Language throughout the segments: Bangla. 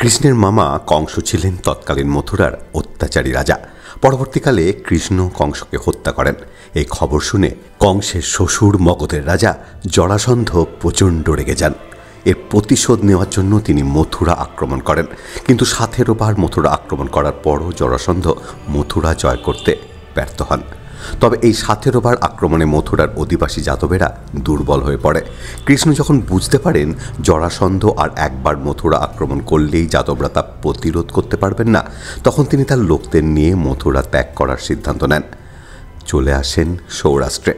কৃষ্ণের মামা কংস ছিলেন তৎকালীন মথুরার অত্যাচারী রাজা। পরবর্তীকালে কৃষ্ণ কংসকে হত্যা করেন। এই খবর শুনে কংসের শ্বশুর মগধের রাজা জরাসন্ধ প্রচণ্ড রেগে যান। এর প্রতিশোধ নেওয়ার জন্য তিনি মথুরা আক্রমণ করেন, কিন্তু 17 বার মথুরা আক্রমণ করার পরও জরাসন্ধ মথুরা জয় করতে ব্যর্থ হন। তবে এই 17 বার আক্রমণে মথুরার অধিবাসী যাদবেরা দুর্বল হয়ে পড়ে। কৃষ্ণ যখন বুঝতে পারেন জরাসন্ধ আর একবার মথুরা আক্রমণ করলেই যাদবরা তা প্রতিরোধ করতে পারবেন না, তখন তিনি তার লোকদের নিয়ে মথুরা ত্যাগ করার সিদ্ধান্ত নেন। চলে আসেন সৌরাষ্ট্রে।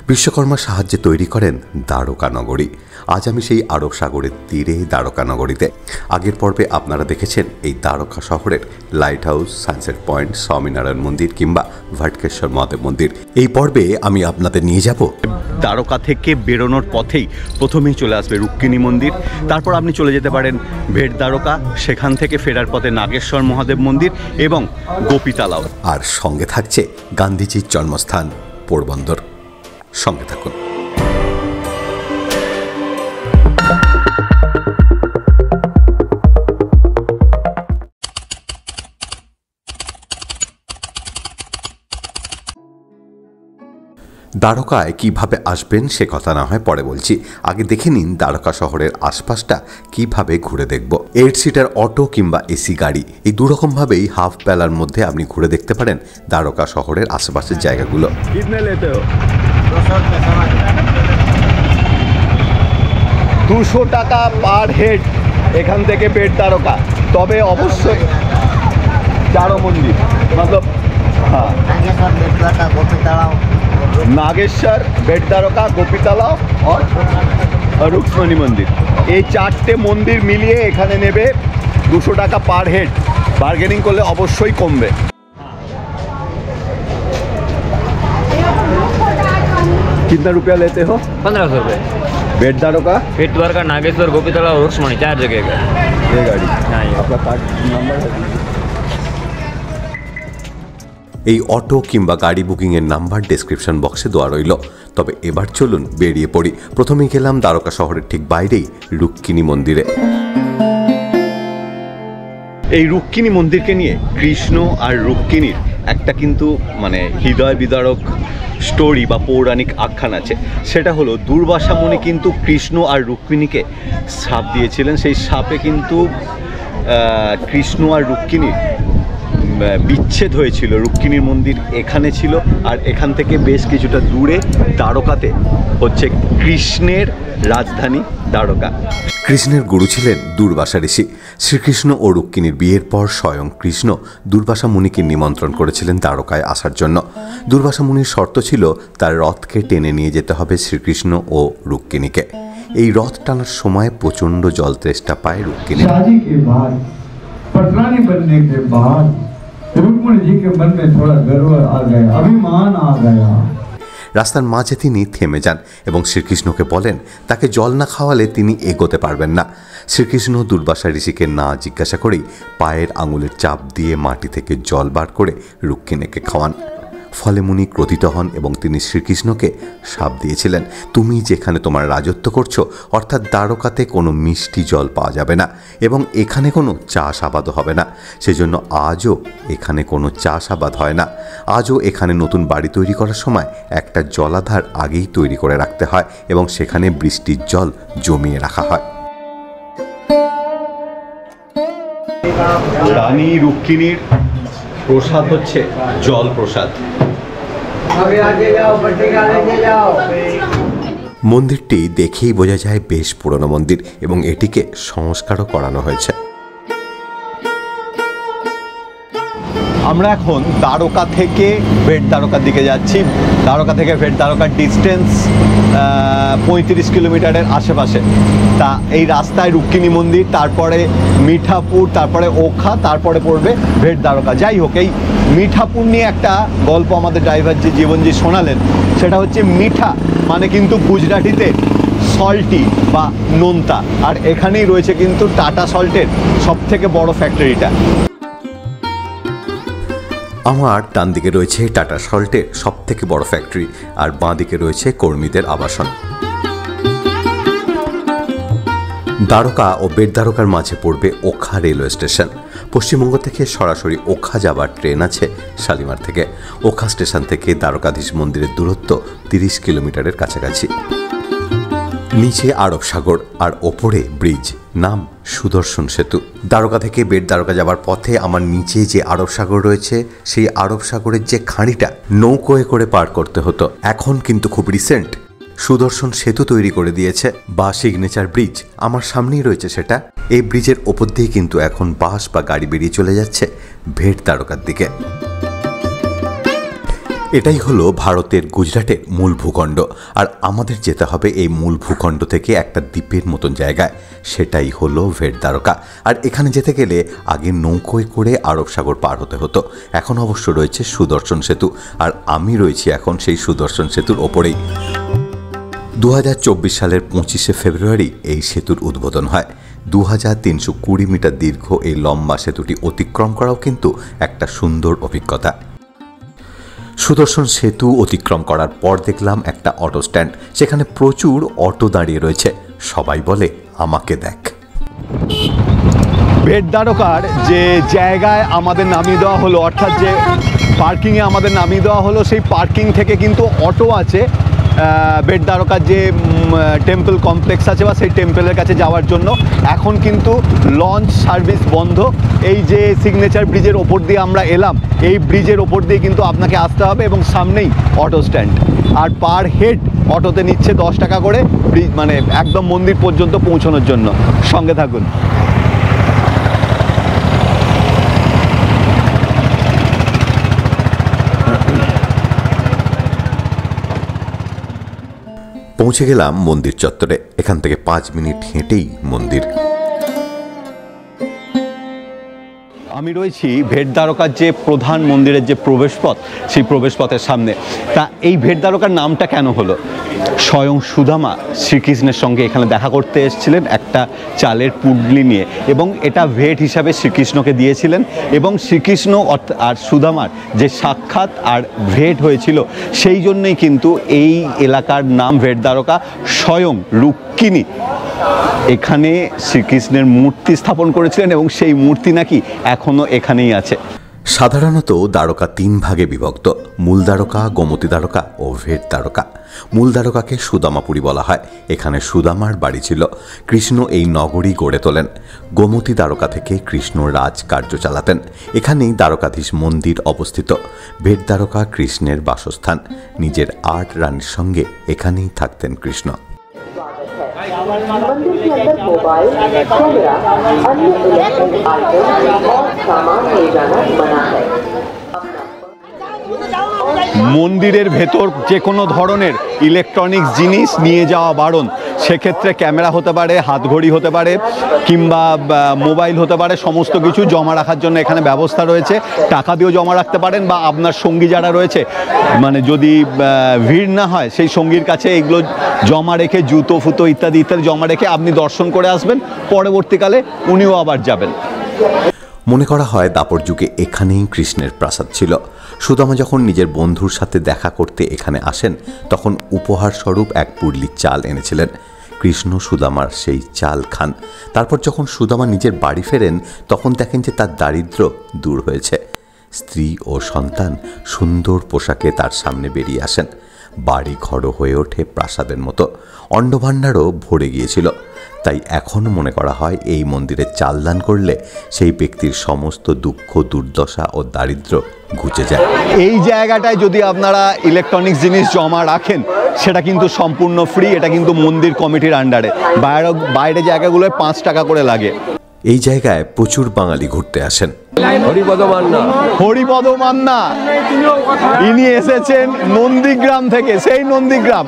বিশ্বকর্মার সাহায্যে তৈরি করেন দ্বারকা নগরী। আজ আমি সেই আরব সাগরের তীরে দ্বারকা নগরীতে। আগের পর্বে আপনারা দেখেছেন এই দ্বারকা শহরের light house, sunset point, Swaminarayan মন্দির কিংবা ভাটকেশ্বর মহাদেব মন্দির। এই পর্বে আমি আপনাদের নিয়ে যাব দ্বারকা থেকে বেরোনোর পথেই প্রথমেই চলে আসবে রুক্মিণী মন্দির, তারপর আপনি চলে যেতে পারেন ভেট দ্বারকা, সেখান থেকে ফেরার পথে নাগেশ্বর মহাদেব মন্দির এবং গোপীতালাও। আর সঙ্গে থাকছে গান্ধীজির জন্মস্থান পোরবন্দর। সঙ্গে থাকুন। দ্বারকায় কিভাবে আসবেন সে কথা না হয় পরে বলছি, আগে দেখে নিন দ্বারকা শহরের আশপাশটা কিভাবে ঘুরে দেখব। 8 সিটার অটো কিংবা এসি গাড়ি, এই দুরকমভাবেই হাফ বেলার মধ্যে আপনি ঘুরে দেখতে পারেন দ্বারকা শহরের আশেপাশের জায়গাগুলো। 200 টাকা পার হেড এখান থেকে বেট দ্বারকা। তবে অবশ্যই চারো মন্দির মতলব হ্যাঁ, नागेश्वर, बेट द्वारका, गोपीतालाव और रुक्मिणी मंदिर, এই 4টে মন্দির মিলিয়ে এখানে নেবে 200 টাকা পার হেড। বার্গেনিং করলে অবশ্যই কমবে। कितना रुपया लेते हो? 1500 रुपये। बेट द्वारका, बेट द्वारका, नागेश्वर, गोपीतालाव और रुक्मिणी 4 जगह का ये गाड़ी। हाँ, आपका कार्ड नंबर है? এই অটো কিংবা গাড়ি বুকিংয়ের নাম্বার ডেসক্রিপশন বক্সে দেওয়া রইল। তবে এবার চলুন বেরিয়ে পড়ি। প্রথমেই গেলাম দ্বারকা শহরের ঠিক বাইরেই রুক্মিণী মন্দিরে। এই রুক্মিণী মন্দিরকে নিয়ে কৃষ্ণ আর রুক্মিণীর একটা কিন্তু মানে হৃদয় বিদারক স্টোরি বা পৌরাণিক আখ্যান আছে। সেটা হলো দুর্বাসা মুনি কিন্তু কৃষ্ণ আর রুক্মিণীকে শাপ দিয়েছিলেন। সেই শাপে কিন্তু কৃষ্ণ আর রুক্মিণীর বিচ্ছেদ হয়েছিল। রুক্মিণীর মন্দির এখানে ছিল, আর এখান থেকে বেশ কিছুটা দূরে দ্বারকাতে হচ্ছে কৃষ্ণের রাজধানী দ্বারকা। কৃষ্ণের গুরু ছিলেন দুর্বাসা ঋষি। শ্রীকৃষ্ণ ও রুক্মিণীর বিয়ের পর স্বয়ং কৃষ্ণ দুর্বাসা মুনিকে নিমন্ত্রণ করেছিলেন দ্বারকায় আসার জন্য। দুর্বাসা মুনির শর্ত ছিল তার রথকে টেনে নিয়ে যেতে হবে শ্রীকৃষ্ণ ও রুক্মিণীকে। এই রথ টানার সময় প্রচণ্ড জল তেষ্টা পায় রুক্মিণী। রাস্তার মাঝে তিনি থেমে যান এবং শ্রীকৃষ্ণকে বলেন তাকে জল না খাওয়ালে তিনি এগোতে পারবেন না। শ্রীকৃষ্ণ দুর্বাসা ঋষিকে না জিজ্ঞাসা করেই পায়ের আঙুলের চাপ দিয়ে মাটি থেকে জল বার করে রুক্মিণীকে খাওয়ান। ফলে মুনি ক্রোধিত হন এবং তিনি শ্রীকৃষ্ণকে শাপ দিয়েছিলেন, তুমি যেখানে তোমার রাজত্ব করছো অর্থাৎ দ্বারকাতে কোনো মিষ্টি জল পাওয়া যাবে না এবং এখানে কোনো চাষাবাদও হবে না। সেজন্য আজও এখানে কোনো চাষাবাদ হয় না। আজও এখানে নতুন বাড়ি তৈরি করার সময় একটা জলাধার আগেই তৈরি করে রাখতে হয় এবং সেখানে বৃষ্টির জল জমিয়ে রাখা হয়। রানী রুক্মিণীর প্রসাদ হচ্ছে জল প্রসাদ। মন্দিরটি দেখেই বোঝা যায় বেশ পুরনো মন্দির এবং এটিকে সংস্কারও করানো হয়েছে। আমরা এখন দ্বারকা থেকে ভেট দ্বারকার দিকে যাচ্ছি। দ্বারকা থেকে ভেট দ্বারকার ডিস্টেন্স 35 কিলোমিটারের আশেপাশে। তা এই রাস্তায় রুক্মিণী মন্দির, তারপরে মিঠাপুর, তারপরে ওখা, তারপরে পড়বে ভেট দ্বারকা। যাই হোক, এই মিঠাপুর নিয়ে একটা গল্প আমাদের ড্রাইভার যে জীবনজি শোনালেন, সেটা হচ্ছে মিঠা মানে কিন্তু গুজরাটিতে সল্টি বা নোনতা, আর এখানেই রয়েছে কিন্তু টাটা সল্টের সবথেকে বড় ফ্যাক্টরিটা। আমার ডান দিকে রয়েছে টাটা সল্টের সবথেকে বড় ফ্যাক্টরি, আর বাঁ দিকে রয়েছে কর্মীদের আবাসন। দ্বারকা ও বেটদ্বারকার মাঝে পড়বে ওখা রেলওয়ে স্টেশন। পশ্চিমবঙ্গ থেকে সরাসরি ওখা যাবার ট্রেন আছে শালিমার থেকে। ওখা স্টেশন থেকে দ্বারকাধীশ মন্দিরের দূরত্ব 30 কিলোমিটারের কাছাকাছি। নিচে আরব সাগর আর ওপরে ব্রিজ, নাম সুদর্শন সেতু। দ্বারকা থেকে বেটদ্বারকা যাবার পথে আমার নিচে যে আরব সাগর রয়েছে, সেই আরব সাগরের যে খাঁড়িটা নৌকোয় করে পার করতে হতো, এখন কিন্তু খুব রিসেন্ট সুদর্শন সেতু তৈরি করে দিয়েছে, বা সিগনেচার ব্রিজ। আমার সামনেই রয়েছে সেটা। এই ব্রিজের ওপর দিয়ে কিন্তু এখন বাস বা গাড়ি বেরিয়ে চলে যাচ্ছে বেটদ্বারকার দিকে। এটাই হলো ভারতের গুজরাটের মূল ভূখণ্ড, আর আমাদের যেতে হবে এই মূল ভূখণ্ড থেকে একটা দ্বীপের মতন জায়গায়, সেটাই হলো বেটদ্বারকা। আর এখানে যেতে গেলে আগে নৌকোয় করে আরব সাগর পার হতে হতো, এখন অবশ্য রয়েছে সুদর্শন সেতু, আর আমি রয়েছি এখন সেই সুদর্শন সেতুর ওপরেই। 2024 সালের 25শে ফেব্রুয়ারি এই সেতুর উদ্বোধন হয়। 2320 মিটার দীর্ঘ এই লম্বা সেতুটি অতিক্রম করাও কিন্তু একটা সুন্দর অভিজ্ঞতা। সুদর্শন সেতু অতিক্রম করার পর দেখলাম একটা অটো স্ট্যান্ড, সেখানে প্রচুর অটো দাঁড়িয়ে রয়েছে। সবাই বলে আমাকে দেখ। বেটদ্বারকার যে জায়গায় আমাদের নামিয়ে দেওয়া হলো, অর্থাৎ যে পার্কিংয়ে আমাদের নামিয়ে দেওয়া হলো, সেই পার্কিং থেকে কিন্তু অটো আছে বেটদ্বারকার যে টেম্পল কমপ্লেক্স আছে বা সেই টেম্পলের কাছে যাওয়ার জন্য। এখন কিন্তু লঞ্চ সার্ভিস বন্ধ। এই যে সিগনেচার ব্রিজের ওপর দিয়ে আমরা এলাম, এই ব্রিজের ওপর দিয়ে কিন্তু আপনাকে আসতে হবে, এবং সামনেই অটো স্ট্যান্ড। আর পার হেড অটোতে নিচ্ছে 10 টাকা করে, ব্রিজ মানে একদম মন্দির পর্যন্ত পৌঁছানোর জন্য। সঙ্গে থাকুন। পৌঁছে গেলাম মন্দির চত্বরে। এখান থেকে 5 মিনিট হেঁটেই মন্দির। আমি রয়েছি বেটদ্বারকার যে প্রধান মন্দিরের যে প্রবেশপথ, সেই প্রবেশপথের সামনে। তা এই বেটদ্বারকার নামটা কেন হলো? স্বয়ং সুদামা শ্রীকৃষ্ণের সঙ্গে এখানে দেখা করতে এসেছিলেন একটা চালের পুডলি নিয়ে, এবং এটা ভেট হিসাবে শ্রীকৃষ্ণকে দিয়েছিলেন। এবং শ্রীকৃষ্ণ আর সুদামার যে সাক্ষাৎ আর ভেট হয়েছিল, সেই জন্যই কিন্তু এই এলাকার নাম বেটদ্বারকা। স্বয়ং রুক্মিণী এখানে শ্রীকৃষ্ণের মূর্তি স্থাপন করেছিলেন, এবং সেই মূর্তি নাকি এখনো এখানেই আছে। সাধারণত দ্বারকা 3 ভাগে বিভক্ত: মূল দ্বারকা, গোমতী দ্বারকা ও বেটদ্বারকা। মূল দ্বারকাকে সুদামাপুরী বলা হয়। এখানে সুদামার বাড়ি ছিল। কৃষ্ণ এই নগরী গড়ে তোলেন। গোমতী দ্বারকা থেকে কৃষ্ণ রাজকার্য চালাতেন। এখানেই দ্বারকাধীশ মন্দির অবস্থিত। বেটদ্বারকা কৃষ্ণের বাসস্থান। নিজের 8 রানীর সঙ্গে এখানেই থাকতেন কৃষ্ণ। मंदिर के अंदर मोबाइल, कैमरा, अन्य इलेक्ट्रॉनिक आइटम और सामान ले जाना मना है। মন্দিরের ভেতর যে কোনো ধরনের ইলেকট্রনিক্স জিনিস নিয়ে যাওয়া বারণ। সেক্ষেত্রে ক্যামেরা হতে পারে, হাতঘড়ি হতে পারে, কিংবা মোবাইল হতে পারে। সমস্ত কিছু জমা রাখার জন্য এখানে ব্যবস্থা রয়েছে। টাকা দিয়েও জমা রাখতে পারেন, বা আপনার সঙ্গী যারা রয়েছে, মানে যদি ভিড় না হয়, সেই সঙ্গীর কাছে এগুলো জমা রেখে, জুতো ফুতো ইত্যাদি ইত্যাদি জমা রেখে আপনি দর্শন করে আসবেন। পরবর্তীকালে উনিও আবার যাবেন। মনে করা হয় দাপর যুগে এখানেই কৃষ্ণের প্রাসাদ ছিল। সুদামা যখন নিজের বন্ধুর সাথে দেখা করতে এখানে আসেন, তখন উপহার স্বরূপ এক পুডলি চাল এনেছিলেন। কৃষ্ণ সুদামার সেই চাল খান। তারপর যখন সুদামা নিজের বাড়ি ফেরেন, তখন দেখেন যে তার দারিদ্র্য দূর হয়েছে। স্ত্রী ও সন্তান সুন্দর পোশাকে তার সামনে বেরিয়ে আসেন। বাড়ি ঘরও হয়ে ওঠে প্রাসাদের মতো। অন্নভাণ্ডারও ভরে গিয়েছিল। তাই এখন মনে করা হয় এই মন্দিরে চাল দান করলে সেই ব্যক্তির সমস্ত দুঃখ, দুর্দশা ও দারিদ্র্য ঘুচে যায়। এই জায়গাটায় যদি আপনারা ইলেকট্রনিক্স জিনিস জমা রাখেন, সেটা কিন্তু সম্পূর্ণ ফ্রি। এটা কিন্তু মন্দির কমিটির আন্ডারে। বাইরে জায়গাগুলোয় 5 টাকা করে লাগে। এই জায়গায় প্রচুর বাঙালি ঘুরতে আসেন। হরিপদ মান্না ইনি এসেছেন নন্দীগ্রাম থেকে, সেই নন্দীগ্রাম,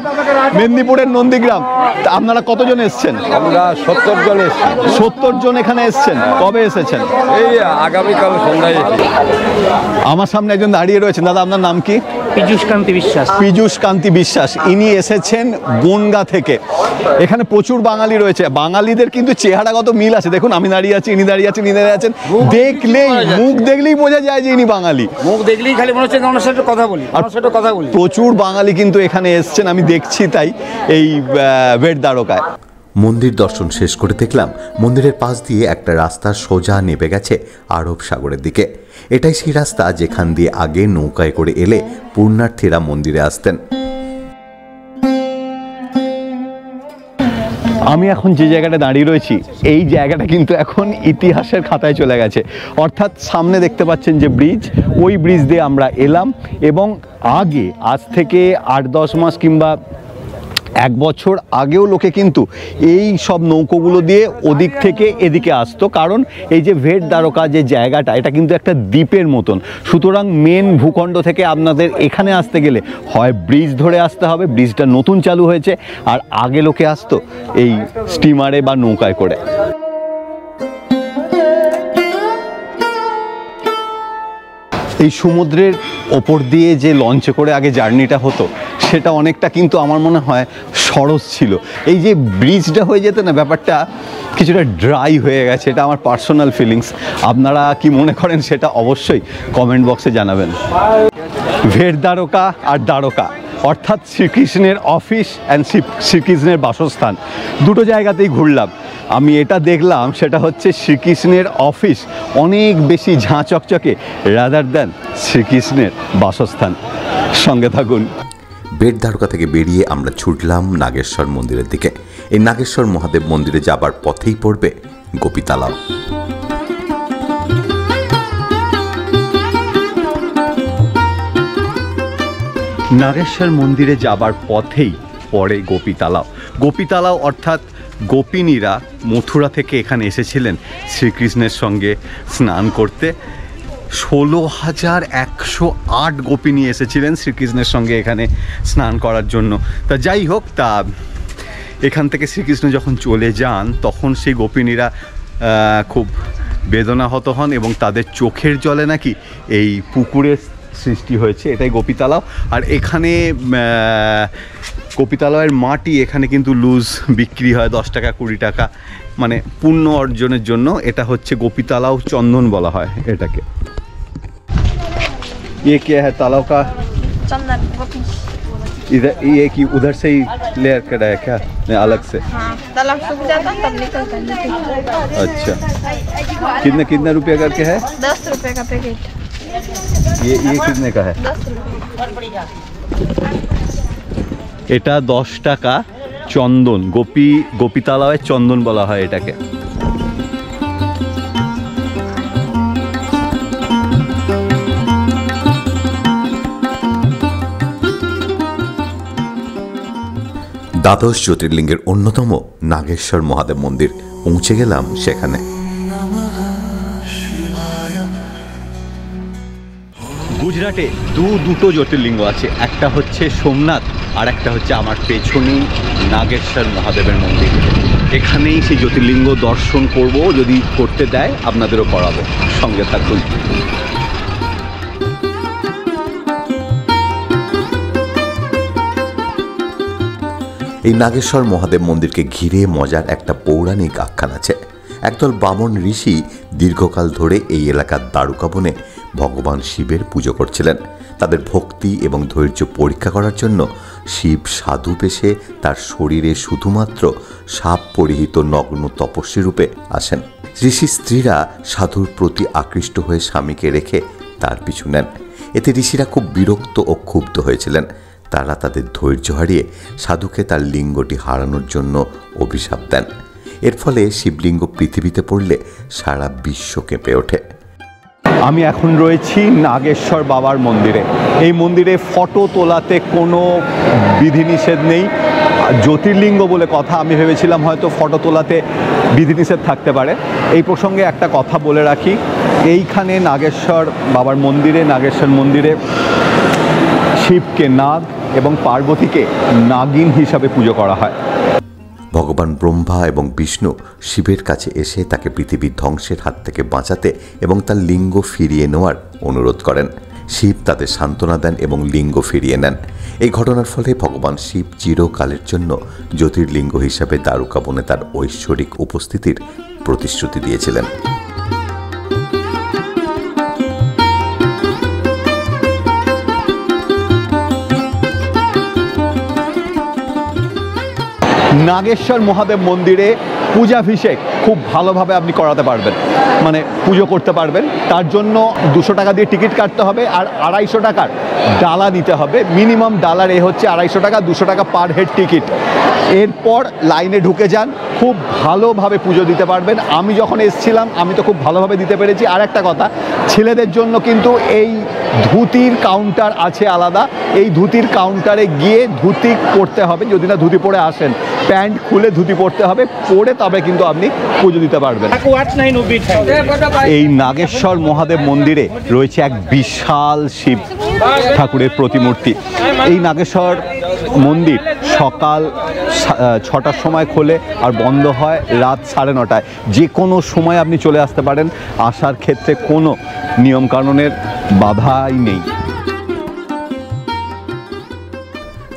মেদিনীপুরের নন্দীগ্রাম। আপনারা কতজন এসছেন? আমরা 70 জন এসেছি। 70 জন এখানে এসছেন। কবে এসেছেন? এই আগামীকাল সন্ধ্যায় এসেছি। আমার সামনে একজন দাঁড়িয়ে রয়েছেন। দাদা, আপনার নাম কি? পীযূষ কান্তি বিশ্বাস। পীযূষ কান্তি বিশ্বাস। ইনি এসেছেন বনগাঁ থেকে। এখানে প্রচুর বাঙালি রয়েছে। বাঙালিদের কিন্তু চেহারাগত মিল আছে। দেখুন, আমি দাঁড়িয়ে আছি, ইনি দাঁড়িয়ে আছেন, ইনি দাঁড়িয়ে আছেন। দেখলেই, মুখ দেখলেই বোঝা যায় যে ইনি বাঙালি। মুখ দেখলেই খালি মনে হচ্ছে ওনার সাথে কথা বলি, ওনার সাথে কথা বলি। প্রচুর বাঙালি কিন্তু এখানে এসছেন, আমি দেখছি। তাই এই বেটদ্বারকায় মন্দির দর্শন শেষ করে দেখলাম মন্দিরের পাশ দিয়ে একটা রাস্তা সোজা নেমে গেছে আরব সাগরের দিকে। এটাই সেই রাস্তা যেখান দিয়ে আগে নৌকায় করে এলে পুণ্যার্থীরা মন্দিরে আসতেন। আমি এখন যে জায়গাটা দাঁড়িয়ে রয়েছি এই জায়গাটা কিন্তু এখন ইতিহাসের খাতায় চলে গেছে। অর্থাৎ সামনে দেখতে পাচ্ছেন যে ব্রিজ, ওই ব্রিজ দিয়ে আমরা এলাম এবং আগে আজ থেকে 8-10 মাস কিংবা 1 বছর আগেও লোকে কিন্তু এই সব নৌকোগুলো দিয়ে ওদিক থেকে এদিকে আসতো, কারণ এই যে ভেট দ্বারকা যে জায়গাটা এটা কিন্তু একটা দ্বীপের মতন। সুতরাং মেন ভূখণ্ড থেকে আপনাদের এখানে আসতে গেলে হয় ব্রিজ ধরে আসতে হবে, ব্রিজটা নতুন চালু হয়েছে, আর আগে লোকে আসতো এই স্টিমারে বা নৌকায় করে। এই সমুদ্রের ওপর দিয়ে যে লঞ্চে করে আগে জার্নিটা হতো সেটা অনেকটা কিন্তু আমার মনে হয় সরস ছিল। এই যে ব্রিজটা হয়ে যেত না, ব্যাপারটা কিছুটা ড্রাই হয়ে গেছে, এটা আমার পার্সোনাল ফিলিংস। আপনারা কি মনে করেন সেটা অবশ্যই কমেন্ট বক্সে জানাবেন। ভেট দ্বারকা আর দ্বারকা অর্থাৎ শ্রীকৃষ্ণের অফিস অ্যান্ড শ্রীকৃষ্ণের বাসস্থান, দুটো জায়গাতেই ঘুরলাম। আমি এটা দেখলাম সেটা হচ্ছে শ্রীকৃষ্ণের অফিস অনেক বেশি ঝাঁ চকচকে রাদার দ্যান শ্রীকৃষ্ণের বাসস্থান। সঙ্গে থাকুন। বেট দ্বারকা থেকে বেরিয়ে আমরা ছুটলাম নাগেশ্বর মন্দিরের দিকে। এই নাগেশ্বর মহাদেব মন্দিরে যাবার পথেই পড়বে গোপীতালাও। নাগেশ্বর মন্দিরে যাবার পথেই পড়ে গোপীতালাও। গোপীতালাও অর্থাৎ গোপিনীরা মথুরা থেকে এখানে এসেছিলেন শ্রীকৃষ্ণের সঙ্গে স্নান করতে। 16,108 গোপিনী এসেছিলেন শ্রীকৃষ্ণের সঙ্গে এখানে স্নান করার জন্য। তা যাই হোক, তা এখান থেকে শ্রীকৃষ্ণ যখন চলে যান তখন সেই গোপিনীরা খুব বেদনাহত হন এবং তাদের চোখের জলে নাকি এই পুকুরের সৃষ্টি হয়েছে, এটাই গোপীতালাও। আর এখানে গোপীতালাওয়ের মাটি এখানে কিন্তু লুজ বিক্রি হয় 10 টাকা 20 টাকা, মানে পুণ্য অর্জনের জন্য। এটা হচ্ছে গোপীতালাও চন্দন বলা হয় এটাকে। ये क्या है तालाब का? चंदन गोपी। इधर ये कि उधर से ही लेयर कर है क्या, नहीं अलग से? हाँ, तालाब सूख जाता तब निकलता है। अच्छा, कितने कितने रुपये करके है? 10 रुपए का पैकेट। ये कितने का है? 10 रुपए। এটা 10 টাকা চন্দন। গোপীতালাওয়ের চন্দন বলা হয় এটাকে। দ্বাদশ জ্যোতির্লিঙ্গের অন্যতম নাগেশ্বর মহাদেব মন্দির, পৌঁছে গেলাম সেখানে। গুজরাটে দুটো জ্যোতির্লিঙ্গ আছে, একটা হচ্ছে সোমনাথ আর একটা হচ্ছে আমার পেছনেই নাগেশ্বর মহাদেবের মন্দির। এখানেই সেই জ্যোতির্লিঙ্গ দর্শন করব, যদি করতে দেয় আপনাদেরও করাবো। সঙ্গে থাকুন। এই নাগেশ্বর মহাদেব মন্দিরকে ঘিরে মজার একটা পৌরাণিক আখ্যান আছে। একদল বামন ঋষি দীর্ঘকাল ধরে এই এলাকার দ্বারকা বনে ভগবান শিবের পুজো করছিলেন। তাদের ভক্তি এবং ধৈর্য পরীক্ষা করার জন্য শিব সাধু বেশে তার শরীরে শুধুমাত্র সাপ পরিহিত নগ্ন তপস্বী রূপে আসেন। ঋষি স্ত্রীরা সাধুর প্রতি আকৃষ্ট হয়ে স্বামীকে রেখে তার পিছু নেন। এতে ঋষিরা খুব বিরক্ত ও ক্ষুব্ধ হয়েছিলেন। তারা তাদের ধৈর্য হারিয়ে সাধুকে তার লিঙ্গটি হারানোর জন্য অভিশাপ দেন। এর ফলে শিবলিঙ্গ পৃথিবীতে পড়লে সারা বিশ্ব কেঁপে ওঠে। আমি এখন রয়েছি নাগেশ্বর বাবার মন্দিরে। এই মন্দিরে ফটো তোলাতে কোনো বিধিনিষেধ নেই। জ্যোতির্লিঙ্গ বলে কথা, আমি ভেবেছিলাম হয়তো ফটো তোলাতে বিধিনিষেধ থাকতে পারে। এই প্রসঙ্গে একটা কথা বলে রাখি, এইখানে নাগেশ্বর বাবার মন্দিরে, নাগেশ্বর মন্দিরে শিবকে নাগ এবং পার্বতীকে নাগিন হিসাবে পুজো করা হয়। ভগবান ব্রহ্মা এবং বিষ্ণু শিবের কাছে এসে তাকে পৃথিবীর ধ্বংসের হাত থেকে বাঁচাতে এবং তার লিঙ্গ ফিরিয়ে নেওয়ার অনুরোধ করেন। শিব তাদের সান্ত্বনা দেন এবং লিঙ্গ ফিরিয়ে নেন। এই ঘটনার ফলে ভগবান শিব চিরকালের জন্য জ্যোতির্লিঙ্গ হিসাবে দ্বারকা বনে তার ঐশ্বরিক উপস্থিতির প্রতিশ্রুতি দিয়েছিলেন। নাগেশ্বর মহাদেব মন্দিরে পূজাভিষেক খুব ভালোভাবে আপনি করাতে পারবেন, মানে পুজো করতে পারবেন। তার জন্য 200 টাকা দিয়ে টিকিট কাটতে হবে, আর 250 টাকার ডালা নিতে হবে। মিনিমাম ডালার হচ্ছে 250 টাকা, 200 টাকা পার হেড টিকিট। এরপর লাইনে ঢুকে যান, খুব ভালোভাবে পুজো দিতে পারবেন। আমি যখন এসেছিলাম আমি তো খুব ভালোভাবে দিতে পেরেছি। আর একটা কথা, ছেলেদের জন্য কিন্তু এই ধুতির কাউন্টার আছে আলাদা। এই ধুতির কাউন্টারে গিয়ে ধুতি পরতে হবে, যদি না ধুতি পরে আসেন, প্যান্ট খুলে ধুতি পরতে হবে, পরে তবে কিন্তু আপনি পুজো দিতে পারবেন। এই নাগেশ্বর মহাদেব মন্দিরে রয়েছে এক বিশাল শিব ঠাকুরের প্রতিমূর্তি। এই নাগেশ্বর মন্দির সকাল 6টার সময় খোলে আর বন্ধ হয় রাত 9:30টায়। যে কোনো সময় আপনি চলে আসতে পারেন, আসার ক্ষেত্রে কোনো নিয়মকানুনের বাধাই নেই।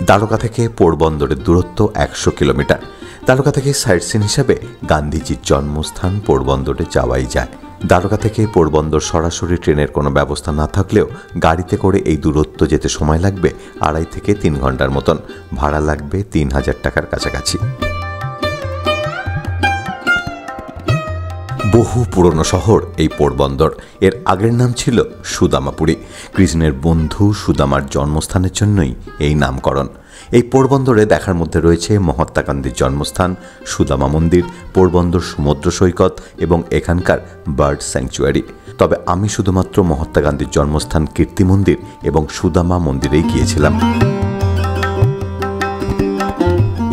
দ্বারকা থেকে পোরবন্দরের দূরত্ব 100 কিলোমিটার। দ্বারকা থেকে সাইট সিন হিসাবে গান্ধীজির জন্মস্থান পোরবন্দরে যাওয়াই যায়। দ্বারকা থেকে পোরবন্দর সরাসরি ট্রেনের কোনো ব্যবস্থা না থাকলেও গাড়িতে করে এই দূরত্ব যেতে সময় লাগবে 2.5 থেকে 3 ঘন্টার মতন। ভাড়া লাগবে 3000 টাকার কাছাকাছি। বহু পুরনো শহর এই পোরবন্দর। এর আগের নাম ছিল সুদামাপুরী। কৃষ্ণের বন্ধু সুদামার জন্মস্থানের জন্যই এই নামকরণ। এই পোরবন্দরে দেখার মধ্যে রয়েছে মহাত্মা গান্ধীর জন্মস্থান, সুদামা মন্দির, পোরবন্দর সমুদ্র সৈকত এবং এখানকার বার্ড স্যাংচুয়ারি। তবে আমি শুধুমাত্র মহাত্মা গান্ধীর জন্মস্থান কীর্তি মন্দির এবং সুদামা মন্দিরেই গিয়েছিলাম।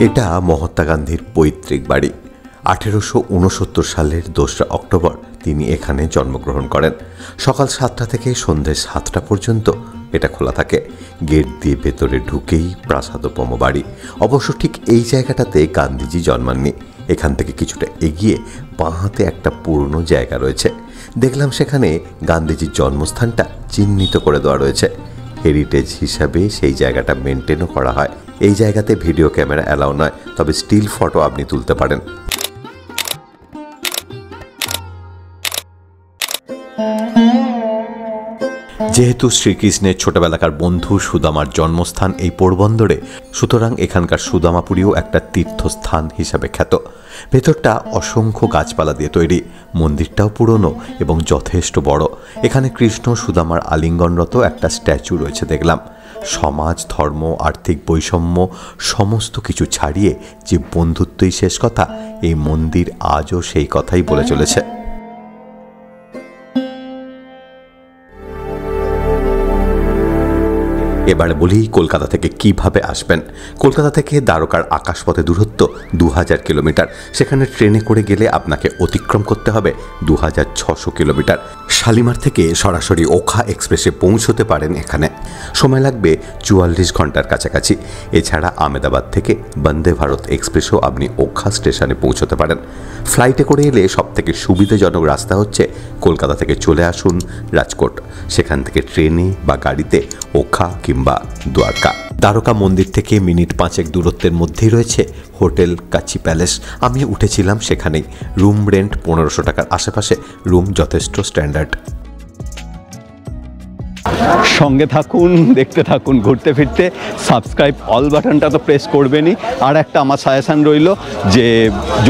এটা মহাত্মা গান্ধীর পৈতৃক বাড়ি। 1869 সালের 2রা অক্টোবর তিনি এখানে জন্মগ্রহণ করেন। সকাল 7টা থেকে সন্ধ্যে 7টা পর্যন্ত এটা খোলা থাকে। গেট দিয়ে ভেতরে ঢুকেই প্রাসাদোপম বাড়ি। অবশ্য ঠিক এই জায়গাটাতে গান্ধীজি জন্মাননি। এখান থেকে কিছুটা এগিয়ে বাঁ হাতে একটা পুরনো জায়গা রয়েছে। দেখলাম সেখানে গান্ধীজির জন্মস্থানটা চিহ্নিত করে দেওয়া রয়েছে। হেরিটেজ হিসাবে সেই জায়গাটা মেনটেনও করা হয়। এই জায়গাতে ভিডিও ক্যামেরা অ্যালাউ নয়, তবে স্টিল ফটো আপনি তুলতে পারেন। যেহেতু শ্রীকৃষ্ণের ছোটবেলাকার বন্ধু সুদামার জন্মস্থান এই পোরবন্দরে, সুতরাং এখানকার সুদামাপুরীও একটা তীর্থস্থান হিসাবে খ্যাত। ভেতরটা অসংখ্য গাছপালা দিয়ে তৈরি। মন্দিরটাও পুরনো এবং যথেষ্ট বড়। এখানে কৃষ্ণ সুদামার আলিঙ্গনরত একটা স্ট্যাচু রয়েছে দেখলাম। সমাজ, ধর্ম, আর্থিক বৈষম্য সমস্ত কিছু ছাড়িয়ে যে বন্ধুত্বই শেষ কথা, এই মন্দির আজও সেই কথাই বলে চলেছে। এবারে বলি কলকাতা থেকে কিভাবে আসবেন। কলকাতা থেকে দ্বারকার আকাশপথে দূরত্ব 2000 কিলোমিটার। সেখানে ট্রেনে করে গেলে আপনাকে অতিক্রম করতে হবে 2600 কিলোমিটার। শালিমার থেকে সরাসরি ওখা এক্সপ্রেসে পৌঁছতে পারেন এখানে। সময় লাগবে 44 ঘন্টার কাছাকাছি। এছাড়া আহমেদাবাদ থেকে বন্দে ভারত এক্সপ্রেসও আপনি ওখা স্টেশনে পৌঁছতে পারেন। ফ্লাইটে করে এলে সবথেকে সুবিধাজনক রাস্তা হচ্ছে কলকাতা থেকে চলে আসুন রাজকোট, সেখান থেকে ট্রেনে বা গাড়িতে ওখা কিংবা দ্বারকা। দ্বারকা মন্দির থেকে মিনিট 5 দূরত্বের মধ্যেই রয়েছে হোটেল কাচি প্যালেস। আমি উঠেছিলাম সেখানেই। রুম রেন্ট 1500 টাকার আশেপাশে। রুম যথেষ্ট স্ট্যান্ডার্ড। সঙ্গে থাকুন, দেখতে থাকুন, ঘুরতে ফিরতে। সাবস্ক্রাইব অল বাটনটা তো প্রেস করবেনই। আর একটা আমার সাজেশান রইল যে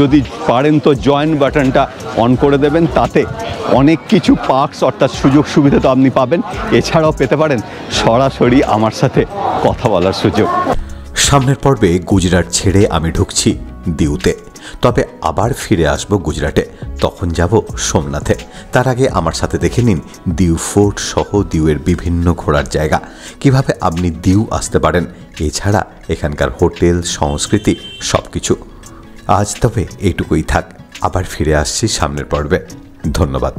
যদি পারেন তো জয়েন বাটনটা অন করে দেবেন। তাতে অনেক কিছু পার্কস অর্থাৎ সুযোগ সুবিধা তো আপনি পাবেন। এছাড়াও পেতে পারেন সরাসরি আমার সাথে কথা বলার সুযোগ। সামনের পর্বে গুজরাট ছেড়ে আমি ঢুকছি দিউতে। তবে আবার ফিরে আসব গুজরাটে, তখন যাব সোমনাথে। তার আগে আমার সাথে দেখে নিন দিউ ফোর্ট সহ দিউয়ের বিভিন্ন ঘোরার জায়গা, কিভাবে আপনি দিউ আসতে পারেন। এছাড়া এখানকার হোটেল, সংস্কৃতি সব কিছু। আজ তবে এইটুকুই থাক। আবার ফিরে আসছি সামনের পর্বে। ধন্যবাদ।